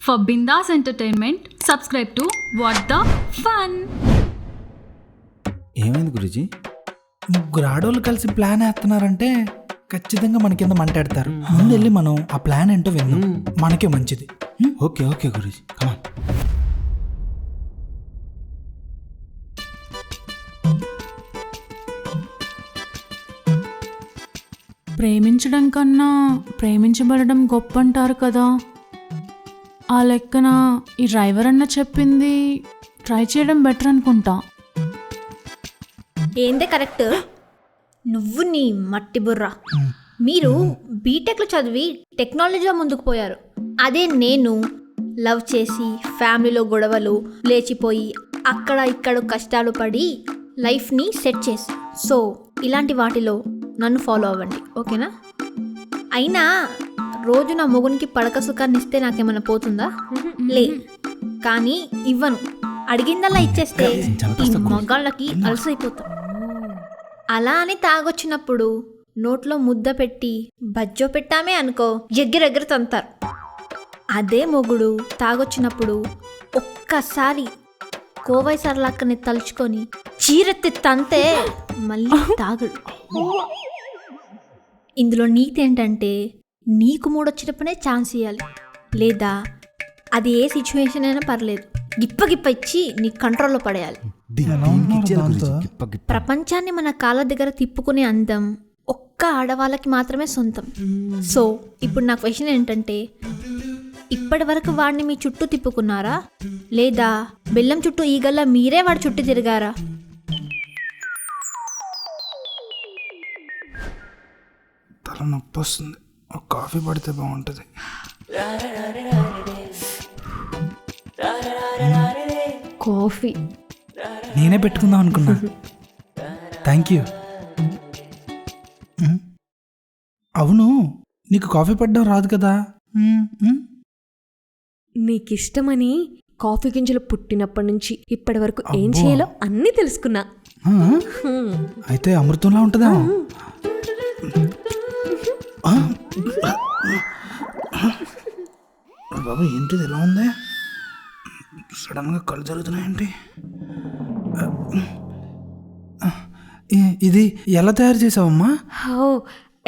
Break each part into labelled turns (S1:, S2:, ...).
S1: For Bindas Entertainment, subscribe to What the Fun.
S2: ఏమైంది గురుజీ?
S3: ముగ్గురు ఆడోళ్ళు కలిసి ప్లాన్ వేస్తున్నారంటే ఖచ్చితంగా మన కింద మంటాడతారు. ముందు వెళ్ళి మనం ఆ ప్లాన్ ఏంటో విందాం, మనకే మంచిది.
S2: ఓకే ఓకే గురుజీ, కమాన్.
S4: ప్రేమించడం కన్నా ప్రేమించబడడం గొప్ప అంటారు కదా. ఆ లెక్కన ఈ డ్రైవర్ అన్న చెప్పింది ట్రై చేయడం బెటర్ అనుకుంటా.
S5: ఏందే కరెక్ట్? నువ్వు నీ మట్టి బుర్ర. మీరు బీటెక్లో చదివి టెక్నాలజీలో ముందుకు పోయారు. అదే నేను లవ్ చేసి ఫ్యామిలీలో గొడవలు లేచిపోయి అక్కడ ఇక్కడ కష్టాలు పడి లైఫ్ని సెట్ చేసి, సో ఇలాంటి వాటిలో నన్ను ఫాలో అవ్వండి, ఓకేనా? అయినా రోజు నా మొగునికి పడక సుఖాన్ని ఇస్తే నాకేమైనా పోతుందా? లే, కానీ ఇవ్వను. అడిగిందల్లా ఇచ్చేస్తే ఈ మగాళ్ళకి అలసైపోతాం. అలా అని తాగొచ్చినప్పుడు నోట్లో ముద్ద పెట్టి బజ్జో పెట్టామే అనుకో, ఎగ్గిరెగ్గర తంతారు. అదే మొగుడు తాగొచ్చినప్పుడు ఒక్కసారి కోవై సర్లాక్కని తలుచుకొని చీరెత్తి తంతే మళ్ళీ తాగడు. ఇందులో నీతి ఏంటంటే, నీకు మూడొచ్చినప్పుడే ఛాన్స్ ఇవ్వాలి, లేదా అది ఏ సిచ్యువేషన్ అయినా పర్లేదు గిప్ప ఇచ్చి నీ కంట్రోల్లో పడేయాలి. ప్రపంచాన్ని మన కాళ్ళ దగ్గర తిప్పుకునే అందం ఒక్క ఆడవాళ్ళకి మాత్రమే సొంతం. సో ఇప్పుడు నా క్వశ్చన్ ఏంటంటే, ఇప్పటి వరకు వాడిని మీ చుట్టూ తిప్పుకున్నారా, లేదా బెల్లం చుట్టూ ఈగల్లా మీరే వాడి చుట్టూ తిరిగారా?
S3: తల నొప్పి వస్తుంది, ఒక కాఫీ పడితే బాగుంటుంది.
S5: కాఫీ
S3: నేనే పెట్టుకుందాం అనుకున్నా. Thank you. అవును, నీకు కాఫీ పడడం రాదు కదా?
S6: నీకిష్టమని కాఫీ గింజలు పుట్టినప్పటి నుంచి ఇప్పటి వరకు ఏం చేయాలో అన్నీ తెలుసుకున్నా.
S3: అయితే అమృతంలా ఉంటుందా? బాబు ఏంటిది ఎలా ఉంది? సడన్గా కళ్ళు జరుగుతున్నాయేంటి? ఇది ఎలా తయారు చేసావమ్మా?
S6: హో,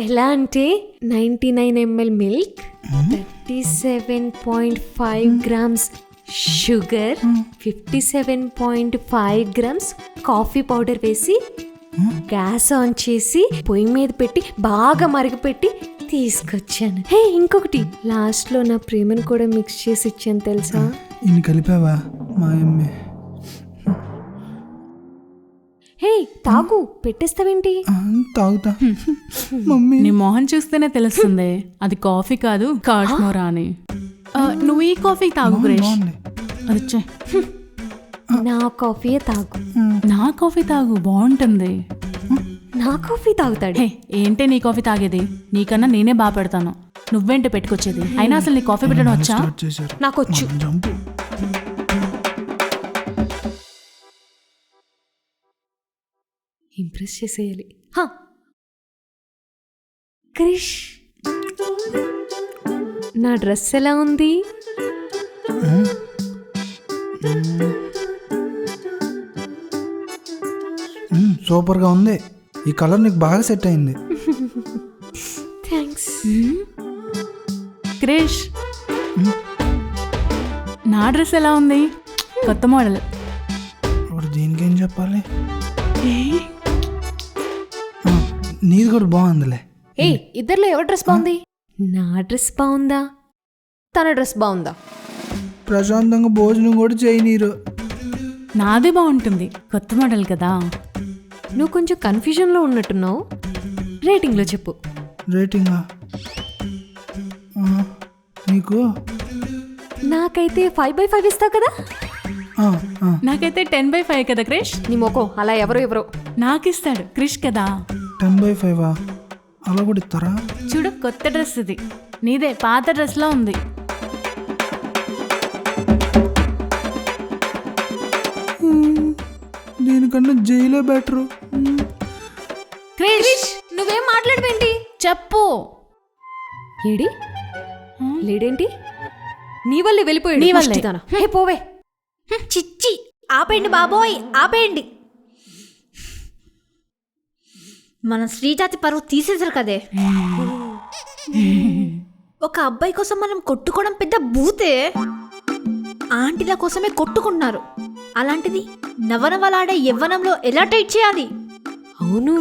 S6: ఎలా అంటే 99 ml milk, 37.5 grams sugar, 57.5 grams coffee powder వేసి గ్యాస్ ఆన్ చేసి పొయ్యి మీద పెట్టి బాగా మరిగిపెట్టి తీసుకొచ్చాను. హే, ఇంకొకటి లాస్ట్లో నా ప్రేమను కూడా మిక్స్ చేసి ఇచ్చాను తెలుసా?
S3: ఇన్ని కలిపావా మా అమ్మే?
S6: హే, తాగు, పెట్టేస్తావేంటి?
S3: తాగుతా మమ్మీ.
S4: నీ మొహం చూస్తేనే తెలుస్తుంది అది కాఫీ కాదు కాశ్మోరా అని. నువ్వు ఈ కాఫీ తాగు క్రిష్. అది ఇచ్చే.
S6: నా కాఫీయే తాగు.
S4: నా కాఫీ తాగు, బాగుంటుంది.
S6: నా కాఫీ తాగుతాడు.
S4: హే, ఏంటి నీ కాఫీ తాగేది? నీకన్నా నేనే బాగా పెడతాను, నువ్వేంటి పెట్టుకొచ్చేది? అయినా అసలు నీ కాఫీ పెట్టడం వచ్చా?
S6: నాకొచ్చు. ఇంప్రెస్ చేసేయాలి. క్రిష్, నా డ్రెస్ ఎలా ఉంది?
S3: సూపర్గా ఉంది. ఈ కలర్ నీకు బాగా సెట్ అయింది.
S6: థ్యాంక్స్.
S4: క్రిష్, నా డ్రెస్ ఎలా ఉంది? కొత్త మోడల్.
S3: ఇప్పుడు దీనికేం చెప్పాలి? నీది కూడా బాగుందిలే.
S6: ఏ, ఇద్దర్లో ఎవరి డ్రెస్ బాగుంది? నా డ్రెస్ బాగుందా, తన డ్రెస్ బాగుందా?
S3: ప్రశాంతంగా భోజనం కూడా చేయనీరు.
S4: నాదే బాగుంటుంది, కొత్త మోడల్ కదా.
S6: నువ్వు కొంచెం కన్ఫ్యూజన్లో ఉన్నట్టున్నావు. రేటింగ్లో చెప్పు.
S3: రేటింగా? నీకు?
S6: నాకైతే 5/5 ఇస్తావు కదా?
S4: నాకైతే 10/5 కదా క్రిష్.
S6: నీ మొఖం అలా ఎవరో
S4: నాకు ఇస్తాడు క్రిష్ కదా.
S3: 10/5 అలా కూడా ఇస్తారా?
S4: చూడు, కొత్త డ్రెస్ ఇది. నీదే పాత డ్రెస్లా ఉంది.
S3: దీనికన్నా జైలే బెటరు.
S4: క్రిష్,
S6: నువ్వేం మాట్లాడవేంటి?
S4: చెప్పు.
S6: ఏడి లేడేంటి? నీ వల్లే వెళ్ళిపోయాడు
S4: నీ వల్లే.
S6: ముష్టిదానా. హే పోవే.
S5: చిచ్చి ఆపేయండి బాబోయ్, ఆపేయండి. మన శ్రీజాతి పరువు తీసేసారు కదే. ఒక అబ్బాయి కోసం మనం కొట్టుకోవడం పెద్ద భూతే. ఆంటీల కోసమే కొట్టుకుంటున్నారు. అలాంటిది నవనవలాడే యవ్వనంలో ఎలా టైట్ చేయాలి?
S6: అవును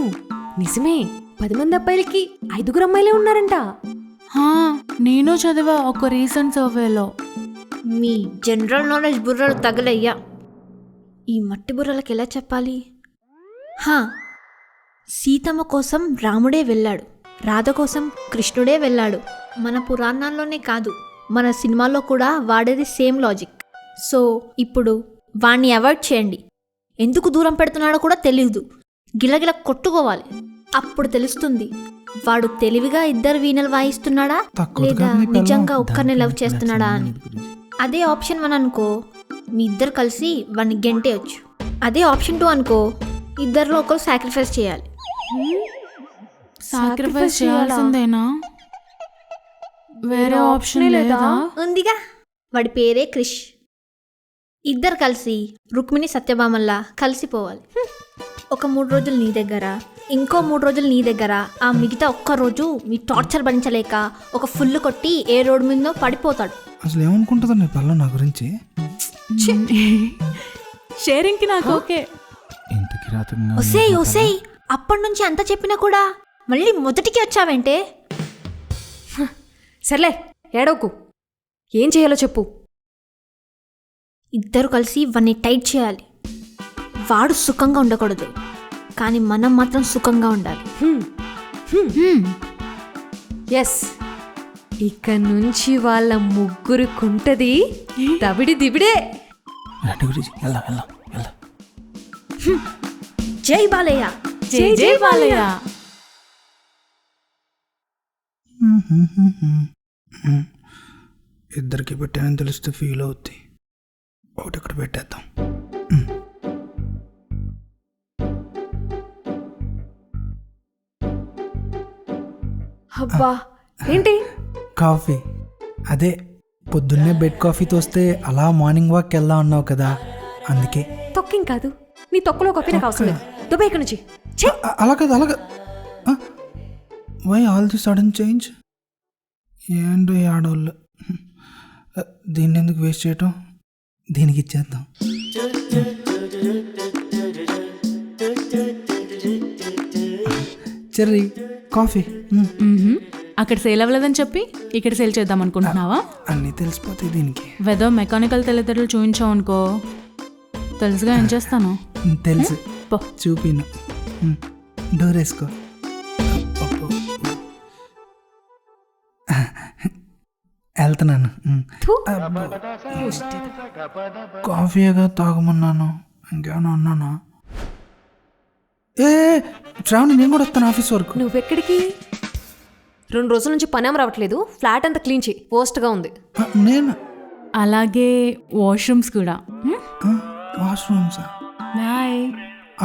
S6: నిజమే, 10 మంది అబ్బాయిలకి 5 అమ్మాయిలే ఉన్నారంట.
S4: హా, నేను చదివా ఒక రీసెంట్ సర్వేలో.
S5: మీ జనరల్ నాలెడ్జ్ బుర్రలు తగలయ్యా. ఈ మట్టి బుర్రలకు ఎలా చెప్పాలి? హా, సీతమ్మ కోసం రాముడే వెళ్ళాడు, రాధ కోసం కృష్ణుడే వెళ్ళాడు. మన పురాణాల్లోనే కాదు, మన సినిమాల్లో కూడా వాడేది సేమ్ లాజిక్. సో ఇప్పుడు వాణ్ణి అవాయిడ్ చేయండి. ఎందుకు దూరం పెడుతున్నాడో కూడా తెలియదు. గిలగిల కొట్టుకోవాలి, అప్పుడు తెలుస్తుంది వాడు తెలివిగా 2 వీణలు వాయిస్తున్నాడా లేదా నిజంగా ఒక్కరిని లవ్ చేస్తున్నాడా అని. అదే ఆప్షన్ 1 అనుకో, మీ ఇద్దరు కలిసి వాడిని గెంటేయచ్చు. అదే ఆప్షన్ 2 అనుకో, ఇద్దరిలో ఒకరు సాక్రిఫైస్ చేయాలి.
S4: సాక్రిఫైస్ చేయాల్సిందేనా? వేరే ఆప్షన్ లేదా?
S5: ఉందిగా, వాడి పేరే క్రిష్. ఇద్దరు కలిసి రుక్మిణి సత్యభామల్లా కలిసిపోవాలి. ఒక 3 రోజులు నీ దగ్గర, ఇంకో 3 రోజులు నీ దగ్గర, ఆ మిగతా ఒక్క రోజు మీ టార్చర్ భరించలేక ఒక ఫుల్ కొట్టి ఏ రోడ్డు మీదనో పడిపోతాడు.
S3: అసలు ఏమనుకుంటుందా నీ పిల్ల నా గురించి?
S4: షేరింగ్కి నాకు ఓకే.
S2: ఇంత కిరాతకంగా
S5: ఒసేయ్ ఒసేయ్, అప్పటి నుంచి అంత చెప్పినా కూడా మళ్ళీ మొదటికి వచ్చావంటే?
S6: సర్లే ఏడవకు, ఏం చేయాలో చెప్పు.
S5: ఇద్దరు కలిసి వాడిని టైట్ చేయాలి. వాడు సుఖంగా ఉండకూడదు, కానీ మనం మాత్రం సుఖంగా ఉండాలి.
S6: ఎస్, ఇక నుంచి వాళ్ళ ముగ్గురు కుంటది దబిడి దిబిడే.
S2: రండి గురుజీ, వెళ్దాం వెళ్దాం వెళ్దాం.
S5: జై బాలయ్య.
S4: జై జై బాలయ్య.
S3: ఇద్దరికి పెట్టానని తెలిస్తే ఫీల్ అవుద్ది. ఒకటి ఇక్కడ పెట్టేద్దాం.
S6: అబ్బా ఏంటి?
S3: కాఫీ. అదే పొద్దున్నే బెడ్ కాఫీ తోస్తే అలా మార్నింగ్ వాక్ వెళ్దాం అన్నావు కదా, అందుకే.
S6: తొక్కేం కాదు, నీ తొక్కలో కాఫీ నాకు అవసరం లేదు. దుబాయ్ ఇక్కడ నుంచి. ఛీ!
S3: అలా కాదు, అలాగా. Why all the sudden change? ఏంటో ఈ ఆడవాళ్ళు. దీన్ని ఎందుకు వేస్ట్ చేయటం, దీనికి ఇచ్చేద్దాం. Cherry coffee.
S4: అక్కడ సేల్ అవ్వలేదని చెప్పి ఇక్కడ సేల్ చేద్దాం అనుకుంటున్నావా?
S3: అన్నీ తెలిసిపోతాయి దీనికి.
S4: వెదో మెకానికల్ తెలివితేటలు చూపించావు అనుకో, తెలుసుగా ఏం చేస్తాను.
S3: తెలుసు,
S4: పో.
S3: చూపిను. డోర్ వేసుకో. వెళ్తున్నాను. కాఫీగా తాగమన్నాను, ఇంకేమైనా అన్నానా? ఏ శ్రావణి, నేను కూడా వస్తాను ఆఫీస్ వరకు.
S6: నువ్వెక్కడికి? 2 రోజుల నుంచి పనేం రావట్లేదు. ఫ్లాట్ అంతా క్లీన్ చేయి, పోస్ట్గా ఉంది.
S3: నేను
S4: అలాగే వాష్రూమ్స్ కూడా.
S3: వాష్రూమ్సా?
S4: బాయ్.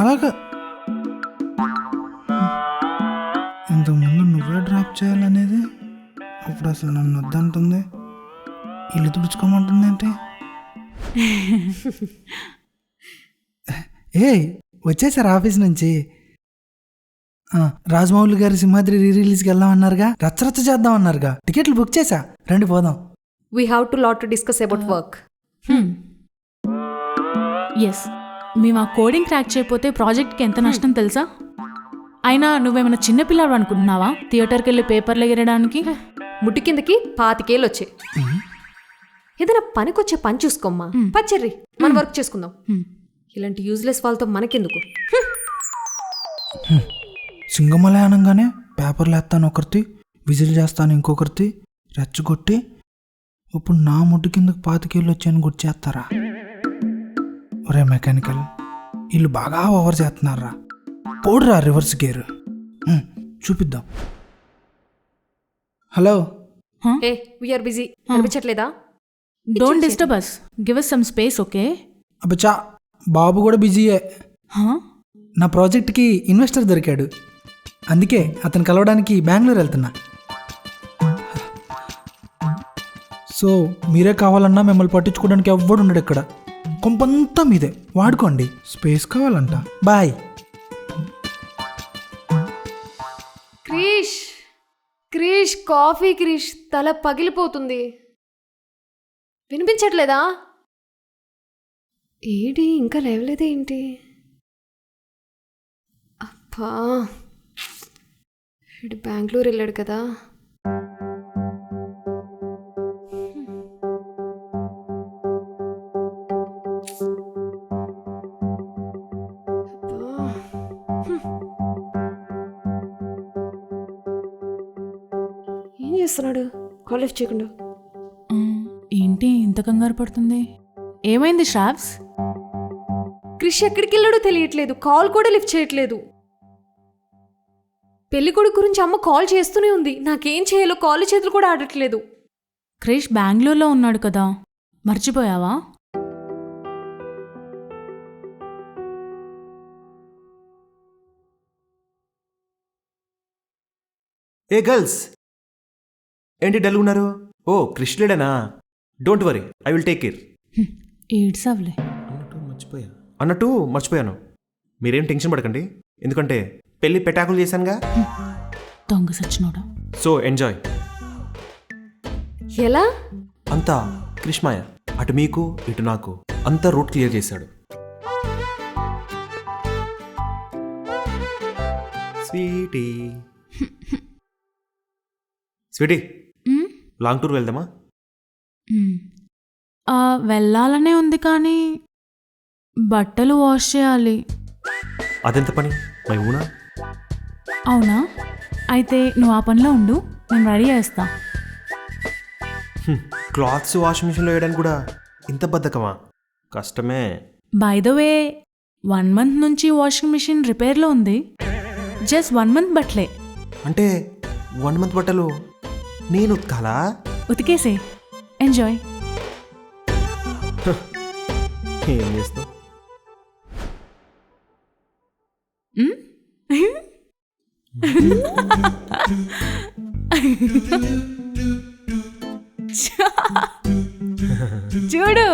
S3: అలాగా ఇంతకుముందు నువ్వే డ్రాప్ చేయాలనేది, ఇప్పుడు అసలు నన్ను వద్దంటుంది, ఇల్లు తుడుచుకోమంటుంది ఏంటి? ఏ వచ్చేసారు ఆఫీస్ నుంచి? రాజమౌళి గారి సింహాద్రి రిలీజ్కి వెళ్దాం అన్నారుగా, రచ్చరచ్చ చేద్దాం అన్నారుగా, టికెట్లు బుక్ చేశా, రండి పోదాం.
S6: We have to lot to discuss about work.
S4: Yes, మేము ఆ కోడింగ్ క్రాక్ చేయకపోతే ప్రాజెక్ట్కి ఎంత నష్టం తెలుసా? అయినా నువ్వేమైనా చిన్నపిల్లాడు అనుకుంటున్నావా థియేటర్కి వెళ్ళి పేపర్లు ఎగరడానికి?
S6: ముట్టి కిందకి 25 ఏళ్ళు వచ్చాయి. ఏదైనా పనికొచ్చే పని చూసుకోమ్మా. పచ్చర్రి, మన వర్క్ చేసుకుందాం. ఇలాంటి యూజ్లెస్ వాళ్ళతో మనకెందుకు?
S3: సింగమలై అనగానే పేపర్లు వేస్తాను ఒకరిది, విజిల్ చేస్తాను ఇంకొకరిది, రెచ్చగొట్టి ఇప్పుడు నా ముడ్డు కిందకు 25 ఏళ్ళు వచ్చాయని గుర్తు చేస్తారా? ఒరే మెకానికల్, వీళ్ళు బాగా ఓవర్ చేస్తున్నారా, పోడురా రివర్స్ గేర్. చూపిద్దాం. హలో.
S6: ఏ వీఆర్ బిజీ, కనిపించట్లేదా?
S4: Don't disturb us, give us some space, okay?
S3: అబ్బచ్చా, బాబు కూడా బిజీయే. నా ప్రాజెక్ట్కి ఇన్వెస్టర్ దొరికాడు, అందుకే అతను కలవడానికి బెంగళూరు వెళ్తున్నా. సో మీరే కావాలన్నా మిమ్మల్ని పట్టించుకోవడానికి ఎవ్వడు ఉండడు ఇక్కడ. కొంపంతా మీదే, వాడుకోండి. స్పేస్ కావాలంట. బాయ్.
S6: క్రిష్ క్రిష్ కాఫీ క్రిష్, తల పగిలిపోతుంది. వినిపించట్లేదా? ఏడి ఇంకా లేవలేదే ఏంటి? అబ్బా, వీడు బెంగళూరు వెళ్ళాడు కదా. ఏం చేస్తున్నాడు కాలేజ్ చేయకుండా?
S4: ఏంటి ఇంత కంగారు పడుతుంది? ఏమైంది శ్రావ్స్?
S6: క్రిష్ ఎక్కడికి వెళ్ళాడో తెలియట్లేదు, కాల్ కూడా లిఫ్ట్ చేయట్లేదు. పెళ్ళికొడుకు గురించి అమ్మ కాల్ చేస్తూనే ఉంది, నాకేం చేయాలో కాళ్ళు చేతులు కూడా ఆడట్లేదు.
S4: క్రిష్ బెంగళూరులో ఉన్నాడు కదా, మర్చిపోయావా?
S7: ఏ గర్ల్స్, ఏంటి డల్ ఉన్నారు? ఓ క్రిష్లేడనా? Don't worry, I will take care.
S4: ఏడ్సవ్లే.
S7: అన్నట్టు మర్చిపోయాను, మీరేం టెన్షన్ పడకండి, ఎందుకంటే పెళ్ళి పెటాకులు చేశానుగా.
S4: దొంగ సచ్చినోడా.
S7: So enjoy.
S6: ఎలా?
S7: అంతా క్రిష్మాయ, అటు మీకు ఇటు నాకు అంతా రూట్ క్లియర్ చేశాడు. స్వీటీ స్వీటీ, లాంగ్ టూర్ వెళ్దామా?
S4: వెళ్ళాలనే ఉంది కానీ బట్టలు వాష్ చేయాలి.
S7: అదెంత పని మై ఊనా?
S4: అవునా, అయితే నువ్వు ఆ పనిలో ఉండు, నేను రెడీ చేస్తా.
S7: క్లాత్స్ వాషింగ్ మిషన్లో వేయడానికి కూడా ఇంత బద్ధకమా? కష్టమే.
S4: బై ద వే, 1 month నుంచి వాషింగ్ మిషన్ రిపేర్లో ఉంది. జస్ట్ 1 month బట్టలే.
S7: అంటే 1 month బట్టలు నేను ఉతకాలా?
S4: ఉతికేసే, ఎంజాయ్.
S7: ఏం చేస్తావు?
S4: చూడు,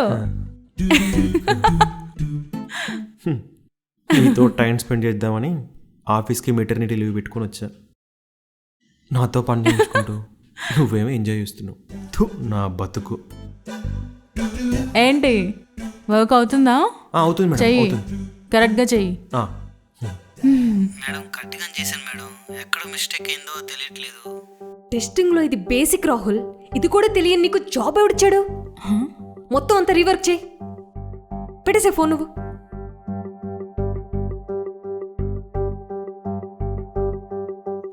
S7: నీతో టైం స్పెండ్ చేద్దామని ఆఫీస్కి మెటర్నిటీ లీవ్ పెట్టుకొని వచ్చా. నాతో పని చేయించుకుంటూ నువ్వేమో ఎంజాయ్ చేస్తున్నావు. థు, నా బతుకు.
S4: ఏంటి వర్క్ అవుతుందా?
S7: అవుతుంది మేడం,
S4: చెయ్యి,
S7: అవుతుంది.
S4: కరెక్ట్గా చెయ్యి.
S2: మేడం కరెక్ట్గా చేశాను మేడం, ఎక్కడ మిస్టేక్ అయిందో తెలియట్లేదు.
S6: టెస్టింగ్లో ఇది బేసిక్ రాహుల్, ఇది కూడా తెలియని నీకు జాబ్ ఎవడిచ్చాడు? మొత్తం అంతా రీవర్క్ చేయి. పెట్టేసే ఫోన్ నువ్వు.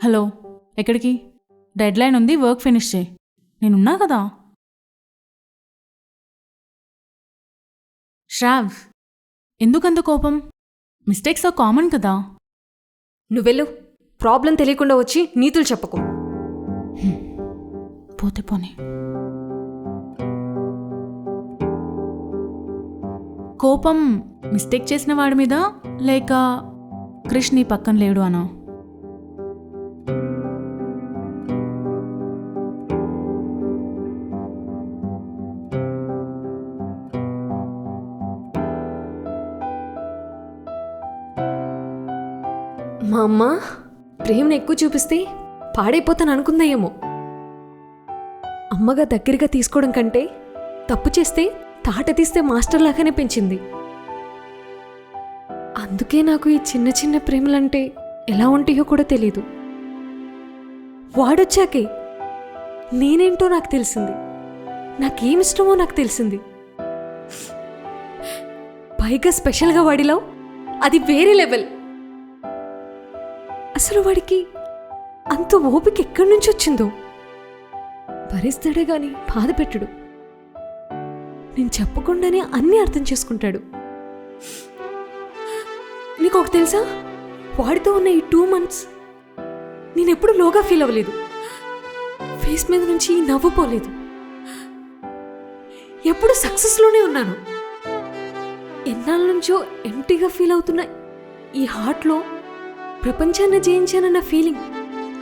S4: హలో, ఎక్కడికి? డెడ్ లైన్ ఉంది, వర్క్ ఫినిష్ చేయి. నేనున్నా కదా. శ్రావ్, ఎందుకంత కోపం? మిస్టేక్స్ కామన్ కదా.
S6: నువ్వెళ్ళు, ప్రాబ్లం తెలియకుండా వచ్చి నీతులు చెప్పకు.
S4: పోతే పోనీ. కోపం మిస్టేక్ చేసిన వాడి మీద లేక క్రిష్ నీ పక్కన లేడు అనా?
S6: మా అమ్మ ప్రేమను ఎక్కువ చూపిస్తే పాడైపోతాను అనుకుందా ఏమో. అమ్మగా దగ్గరగా తీసుకోవడం కంటే తప్పు చేస్తే తాట తీస్తే మాస్టర్ లాగానే పెంచింది. అందుకే నాకు ఈ చిన్న చిన్న ప్రేమలంటే ఎలా ఉంటాయో కూడా తెలీదు. వాడొచ్చాకే నేనేంటో నాకు తెలిసింది, నాకేమిష్టమో నాకు తెలిసింది. పైగా స్పెషల్గా వాడిలో అది వేరే లెవెల్. అసలు వాడికి అంత ఓపిక ఎక్కడి నుంచి వచ్చిందో. భరిస్తాడే గాని బాధ పెట్టడు. నేను చెప్పకుండానే అన్నీ అర్థం చేసుకుంటాడు. నీకు ఒకటి తెలుసా, వాడితో ఉన్న ఈ 2 months నేనెప్పుడు లోగా ఫీల్ అవ్వలేదు. ఫేస్ మీద నుంచి నవ్వు పోలేదు. ఎప్పుడు సక్సెస్లోనే ఉన్నాను. ఎన్నాళ్ళ నుంచో ఎంటీగా ఫీల్ అవుతున్న ఈ హార్ట్లో ప్రపంచాన్ని జయించానన్న ఫీలింగ్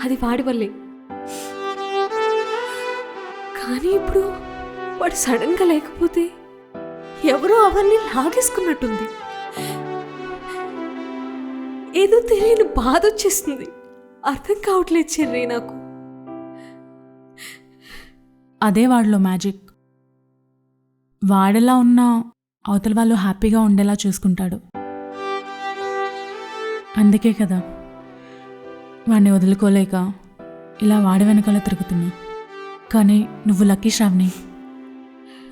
S6: అది వాడి వల్లే. కానీ ఇప్పుడు వాడు సడన్గా లేకపోతే ఎవరో అవన్నీ లాగేసుకున్నట్టుంది. ఏదో తెలియని బాధ వచ్చేస్తుంది. అర్థం కావట్లేదు చెర్రీ నాకు.
S4: అదే వాడిలో మ్యాజిక్. వాడెలా ఉన్నా అవతల వాళ్ళు హ్యాపీగా ఉండేలా చూసుకుంటాడు. అందుకే కదా వాడిని వదులుకోలేక ఇలా వాడి వెనకాల తిరుగుతున్నా. కానీ నువ్వు లక్కీ శ్రావణి,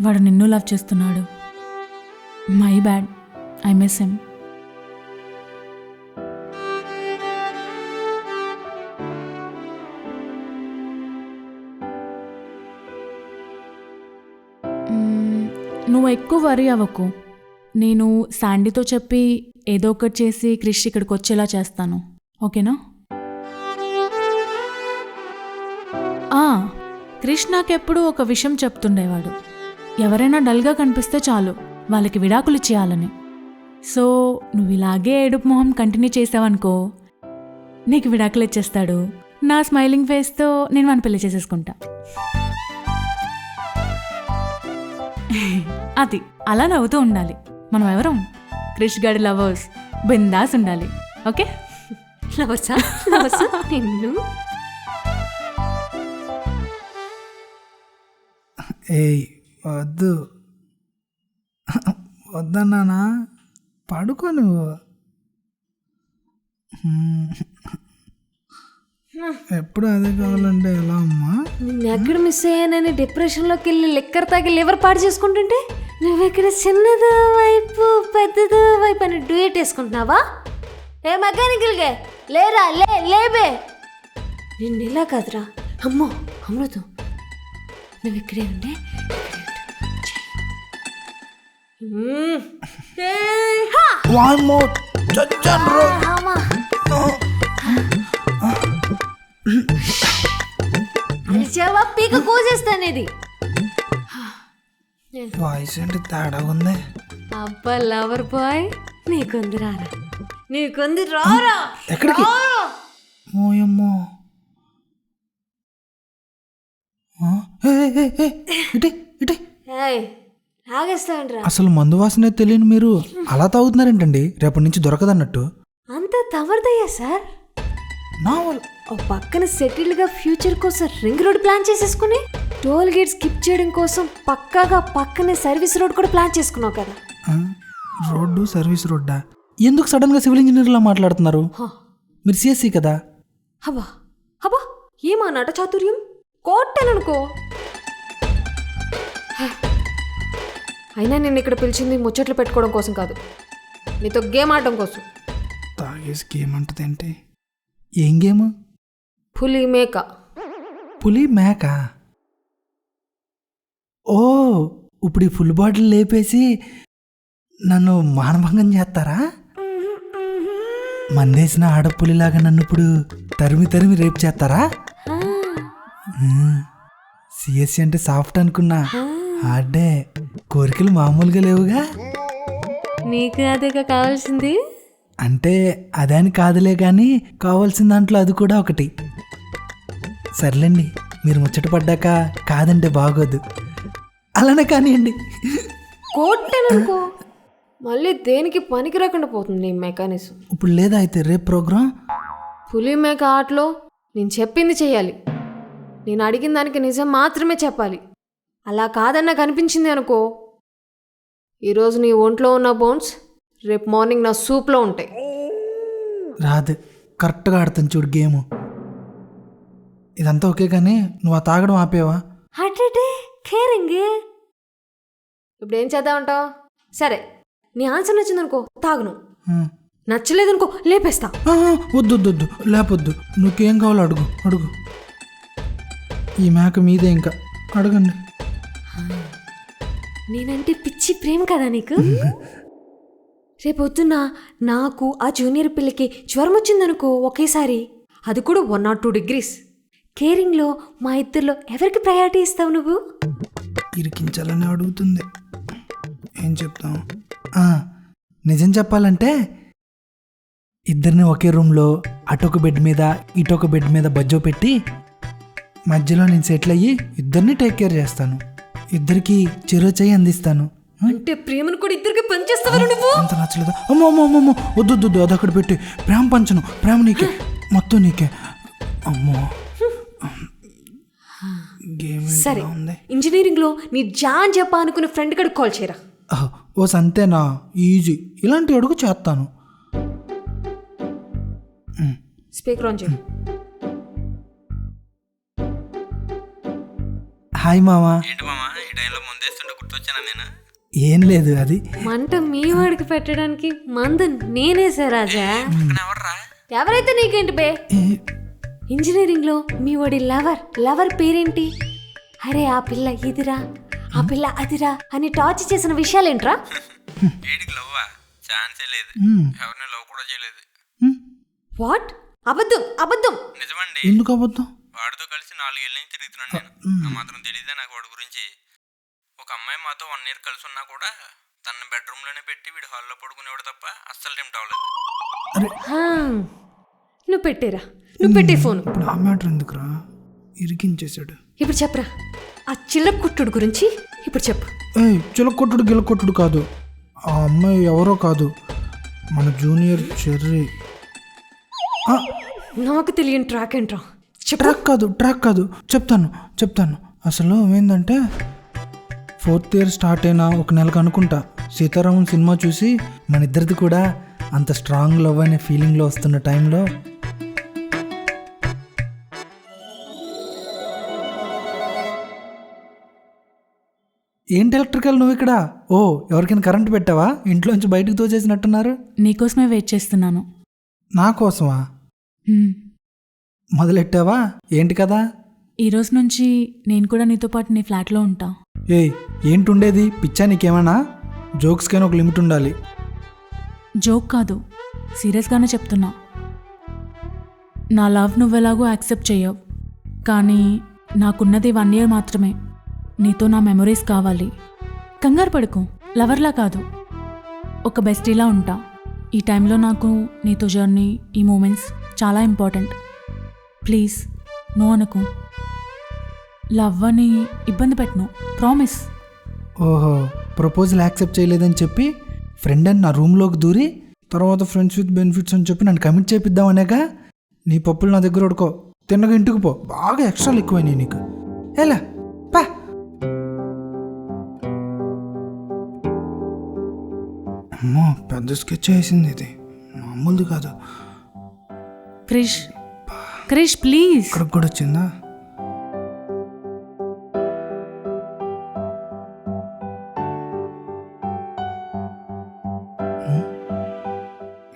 S4: వాడు నిన్ను లవ్ చేస్తున్నాడు. My bad, I miss him. నువ్వు ఎక్కువ వరి అవ్వకు. నేను శాండీతో చెప్పి ఏదో ఒకటి చేసి క్రిష్ ఇక్కడికి వచ్చేలా చేస్తాను, ఓకేనా? క్రిష్ నాకెప్పుడు ఒక విషయం చెప్తుండేవాడు, ఎవరైనా డల్గా కనిపిస్తే చాలు వాళ్ళకి విడాకులు ఇచ్చేయాలని. సో నువ్వు ఇలాగే ఏడుపు మొహం కంటిన్యూ చేసావనుకో, నీకు విడాకులు ఇచ్చేస్తాడు. నా స్మైలింగ్ ఫేస్తో నేను మన పెళ్లి చేసేసుకుంటా. అది అలా నవ్వుతూ ఉండాలి. మనం ఎవరం? క్రిష్ గాడి లవర్స్, బిందాస్ ఉండాలి, ఓకే?
S6: లవర్సా నిన్ను
S3: ఏయ్ వద్దు వద్దన్నానా, పడుకో నువ్వు. ఎప్పుడు అదే కావాలంటే ఎలా అమ్మా?
S6: నిన్ను ఎక్కడ మిస్ అయ్యానని డిప్రెషన్లోకి వెళ్ళి లిక్కర్ తాగి లివర్ పాడు చేసుకుంటుంటే నువ్వెక్కడ చిన్నదో వైపు పెద్దదో వైపు అని డ్యూయట్ వేసుకుంటున్నావా? ఏ మెకానికల్గా లేరా లేబే. నిన్ను ఇలా కాదురా. అమ్మో అమృతం, నువ్వు ఇక్కడే ఉండే. పీక కోసేస్తానేది.
S3: వాయిస్ ఏంటి తేడా ఉంది?
S6: అబ్బా లవర్ బాయ్, నీకుంది రారా, నీకుంది రారా.
S3: ఎక్కడికి? ఓయమ్మో,
S6: లాగేస్తాండ్రా.
S3: అసలు మందు వాసనే తెలియని మీరు అలా తాగుతున్నారేంటండి? రేపటి నుంచి దొరకదన్నట్టు.
S6: అంత తమరిదయ్యా సార్.
S3: నా వల్ల
S6: ఓ పక్కన సెటిల్డ్గా ఫ్యూచర్ కోసం రింగ్ రోడ్ ప్లాన్ చేసేసుకుని టోల్ గేట్ స్కిప్ చేయడం కోసం పక్కాగా పక్కనే సర్వీస్ రోడ్ కూడా ప్లాన్ చేసుకున్నావు కదా.
S3: రోడ్డు సర్వీస్ రోడ్డా? ఎందుకు సడన్గా సివిల్ ఇంజనీర్లా మాట్లాడుతున్నారు? మీరు సిఎస్సి కదా?
S6: హబా హబా, ఏమా నట చాతుర్యం కోట్టననుకో. అయినా నేను ఇక్కడ పిలిచింది ముచ్చట్లు పెట్టుకోవడం కోసం కాదు, నీతో గేమ్ ఆడడం కోసం.
S3: తాగేసి గేమ్ అంటది ఏంటి? ఏం గేమ్?
S6: పులి మేక.
S3: పులి మేక? ఓ, ఇప్పుడు ఈ ఫుల్ బాటిల్ లేపేసి నన్ను మానభంగం చేస్తారా? మందేసిన ఆడపులిలాగా నన్ను ఇప్పుడు తరిమి తరిమి రేపు చేస్తారా? సిఎస్సి అంటే సాఫ్ట్ అనుకున్నా, హార్డే. కోరికలు మామూలుగా లేవుగా.
S6: నీకు అదేగా కావాల్సింది.
S3: అంటే అదని కాదులే కానీ కావాల్సిన దాంట్లో అది కూడా ఒకటి. సర్లేండి, మీరు ముచ్చట పడ్డాక కాదంటే బాగోదు, అలానే కానివ్వండి.
S6: కోట్టననుకో, మళ్ళీ దేనికి పనికి రాకుండా పోతుంది నీ మెకానిజం.
S3: ఇప్పుడు లేదా అయితే రేపు ప్రోగ్రాం?
S6: పులి మేక ఆటలో నేను చెప్పింది చెయ్యాలి, నేను అడిగిన దానికి నిజం మాత్రమే చెప్పాలి. అలా కాదన్నా కనిపించింది అనుకో, ఈరోజు నీ ఒంట్లో ఉన్న బోన్స్ రేపు మార్నింగ్ నా సూప్లో ఉంటాయి.
S3: రాదు, కరెక్ట్గా ఆడుతాను చూడు గేమ్. ఇదంతా ఓకే కానీ నువ్వు ఆ తాగడం ఆపేవా?
S6: అటే కేరింగ్. ఇప్పుడు ఏం చేద్దామంటావు? సరే, నీ ఆన్సర్ నచ్చిందనుకో తాగును, నచ్చలేదనుకో లేపేస్తా.
S3: వద్దు వద్దు వద్దు, లేపొద్దు. నువ్వేం కావాలో అడుగు అడుగు. ఈ మేక మీదే, ఇంకా అడగండి.
S6: నేనంటే పిచ్చి ప్రేమ కదా నీకు. రేపొద్దున నాకు ఆ జూనియర్ పిల్లకి జ్వరం వచ్చిందనుకో ఒకేసారి, అది కూడా 1 or 2 degrees. కేరింగ్లో మా ఇద్దరిలో ఎవరికి ప్రయారిటీ ఇస్తావు నువ్వు?
S3: ఇరికించాలని అడుగుతుంది, ఏం చెప్తాం? నిజం చెప్పాలంటే ఇద్దరిని ఒకే రూమ్లో అటొక బెడ్ మీద ఇటొక బెడ్ మీద బజ్జో పెట్టి మధ్యలో నేను సెటిల్ అయ్యి ఇద్దరిని టేక్ కేర్ చేస్తాను. ఇద్దరికి చెరో చెయ్యి అందిస్తాను.
S6: అంటే ప్రేమను కూడా ఇద్దరికి పనిచేస్తావా నువ్వు?
S3: అంత నచ్చలేదా? అమ్మో అమ్మో అమ్మో అమ్మో, వద్దు వద్దు వద్దు, అది అక్కడ పెట్టి. ప్రేమ పంచను, ప్రేమ నీకే, మొత్తం నీకే. అమ్మో గేమ్
S6: సరే,
S3: ఉంది.
S6: ఇంజనీరింగ్ లో నీ జాన్ చెప్పా అనుకున్న ఫ్రెండ్ కడికి కాల్ చేయరా.
S3: ఓ సంతేనా, ఈజీ. ఇలాంటి అడుగు చేస్తాను.
S6: స్పీకర్ ఆన్ చేయి.
S3: హాయ్ మామా.
S2: ఏంటి మామ ఈ టైంలో ముందేస్తుంటే గుర్తొచ్చానా నేను?
S3: ఏం లేదు, అది
S6: మంట మీ వాడికి పెట్టడానికి మందు నేనేసా రాజా.
S2: ఎవర్రా?
S6: ఎవరైతే నీకేంటి బే. ఇంజనీరింగ్ లో మీ వాడి లవర్ పేరేంటి? అరే ఆ పిల్ల ఇదిరా, ఆ పిల్ల అదిరా అని టార్చ్ చేసిన విషయాలేంట్రా?
S2: ఏడికి లవ్వా? ఛాన్సే లేదు. ఎవరిని లవ్ కూడా చేయలేదు.
S6: వాట్? అబద్ధం అబద్ధం.
S2: నిజమండి.
S3: ఎందుకు అబద్ధం?
S2: వాడితో కలిసి 4 ఏళ్ళ నుంచి తిరుగుతున్నాను నేను. ఆ మాత్రం తెలీదా నాకు వాడి గురించి? ఒక అమ్మాయి మాతో 1 year కలిసి ఉన్నా కూడా తన బెడ్రూమ్ లోనే పెట్టి వీడు హాల్లో పడుకునేవాడు తప్ప అస్సలు టెంప్ట్ అవ్వలేదు.
S6: హా, నువ్వు పెట్టేరా, నువ్వు పెట్టే ఫోన్.
S3: ఇప్పుడు ఆ మ్యాటర్ ఎందుకురా, ఇరికించేశాడు.
S6: ఇప్పుడు చెప్పరా ఆ చిల్ల కుట్టుడు గురించి. ఇప్పుడు చెప్పు.
S3: చిలకొట్టుడు గిలకొట్టుడు కాదు, ఆ అమ్మాయి ఎవరో కాదు, మన జూనియర్ చెర్రీ.
S6: నాకు తెలియని ట్రాక్ ఏంట్రా? చెప్పు.
S3: ట్రాక్ కాదు, చెప్తాను. అసలు ఏంటంటే 4th year స్టార్ట్ అయినా 1 నెలకు అనుకుంటా, సీతారామన్ సినిమా చూసి మన ఇద్దరిది కూడా అంత స్ట్రాంగ్ లవ్ అనే ఫీలింగ్లో వస్తున్న టైంలో ఏంటి ఎలక్ట్రికల్ నువ్వు ఇక్కడ? ఓ, ఎవరికైనా కరెంట్ పెట్టావా? ఇంట్లోంచి బయటకు తోచేసినట్టున్నారు.
S4: నీకోసమే వెయిట్ చేస్తున్నాను.
S3: నా కోసమా? మొదలెట్టావా? ఏంటి కదా?
S4: ఈరోజు నుంచి నేను కూడా నీతో పాటు నీ ఫ్లాట్లో ఉంటా.
S3: ఏంటుండేది పిచ్చా నీకేమన్నా? జోక్స్కైనా ఒక లిమిట్ ఉండాలి.
S4: జోక్ కాదు, సీరియస్గానే చెప్తున్నా. నా లవ్ నువ్వెలాగో యాక్సెప్ట్ చెయ్యవు, కానీ నాకున్నది 1 year మాత్రమే. నీతో నా మెమొరీస్ కావాలి. కంగారు పడుకో, లవర్లా కాదు, ఒక బెస్టీలా ఉంటా. ఈ టైంలో నాకు నీతో జర్నీ, ఈ మూమెంట్స్ చాలా ఇంపార్టెంట్. ప్లీజ్ నో అనుకో. లవ్ అని ఇబ్బంది పెట్టను, ప్రామిస్.
S3: ఓహో, ప్రపోజల్ యాక్సెప్ట్ చేయలేదని చెప్పి ఫ్రెండ్ అని నా రూమ్లోకి దూరి తర్వాత ఫ్రెండ్స్ విత్ బెనిఫిట్స్ అని చెప్పి నన్ను కమిట్ చేపిద్దామనేగా. నీ పప్పులు నా దగ్గర ఉడుకో, తిన్నగా ఇంటికి పో. బాగా ఎక్స్ట్రాలు ఎక్కువైనాయి నీకు. ఎలా పా. అమ్మో, పెద్ద స్కెచ్ వేసింది ఇది, మామూలుది కాదు.
S4: క్రిష్ ప్లీజ్.
S3: ఇక్కడికి కూడా వచ్చిందా?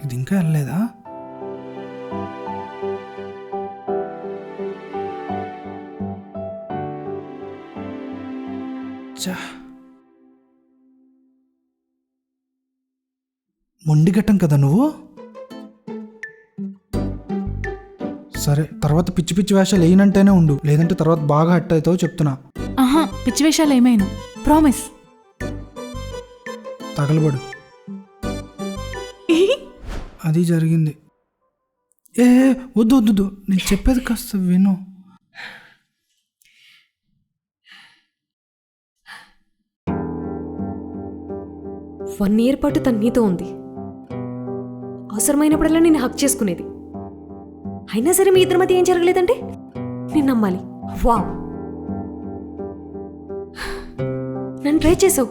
S3: ఇది ఇంకా వెళ్ళలేదా? మొండిగట్టం కదా నువ్వు. సరే, తర్వాత పిచ్చి పిచ్చి వేషాలు వేయనంటేనే ఉండు, లేదంటే తర్వాత బాగా హట్ అవుతావు చెప్తున్నా.
S4: ఆహా, పిచ్చి వేషాలు ఏమైనా, ప్రామిస్.
S3: తగలబడు. అది జరిగింది. వద్దు, నేను చెప్పేది కాస్త విను.
S6: వన్ ఇయర్ పాటు తను నీతో ఉంది. అవసరమైనప్పుడల్లా నేను హక్ చేసుకునేది. అయినా సరే మీ ఇద్దరి మధ్య ఏం జరగలేదంటే నేను నమ్మాలి. వావ్, నన్ను ట్రై చేసావు,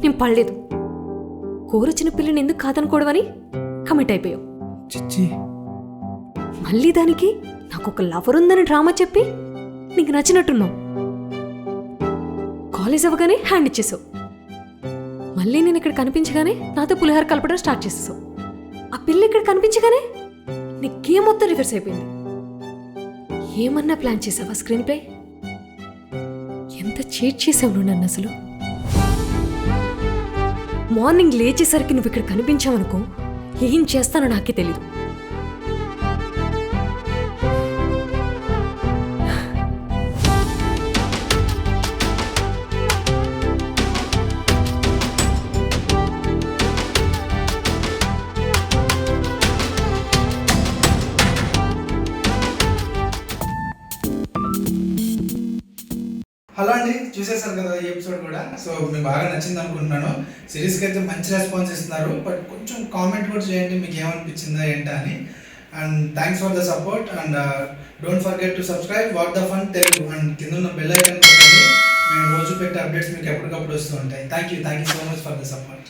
S6: నేను పడలేదు. కోరొచ్చిన పిల్లని ఎందుకు కాదనుకోవడం అని కమిట్ అయిపోయావు.
S3: చిచ్చి,
S6: మళ్ళీ దానికి నాకు ఒక లవర్ ఉందని డ్రామా చెప్పి నీకు నచ్చినట్టున్నావు. కాలేజ్ అవ్వగానే హ్యాండ్ ఇచ్చేసావు. మళ్ళీ నేను ఇక్కడ కనిపించగానే నాతో పులిహార కలపడం స్టార్ట్ చేసేసావు. ఆ పిల్ల ఇక్కడ కనిపించగానే నీ గేమ్ మొత్తం రివర్స్ అయిపోయింది. ఏమన్నా ప్లాన్ చేసావా స్క్రీన్ ప్లే? ఎంత చీట్ చేసావు నువ్వు నన్ను అసలు. మార్నింగ్ లేచేసరికి నువ్వు ఇక్కడ కనిపించావనుకో, ఏం చేస్తానో నాకే తెలీదు.
S3: హలో అండి, చూసేసారు కదా ఈ ఎపిసోడ్ కూడా. సో మీకు బాగా నచ్చింది అనుకుంటున్నాను. సిరీస్కి అయితే మంచి రెస్పాన్స్ ఇస్తున్నారు, బట్ కొంచెం కామెంట్ కూడా చేయండి మీకు ఏమనిపించిందా ఏంటా అని. And thanks for the support. And don't forget to subscribe what the fun Telugu. And కింద ఉన్న బెల్ ఐకాన్ కొట్టండి. మేము రోజు పెట్టే అప్డేట్స్ మీకు ఎప్పటికప్పుడు వస్తూ ఉంటాయి. Thank you so much for the support.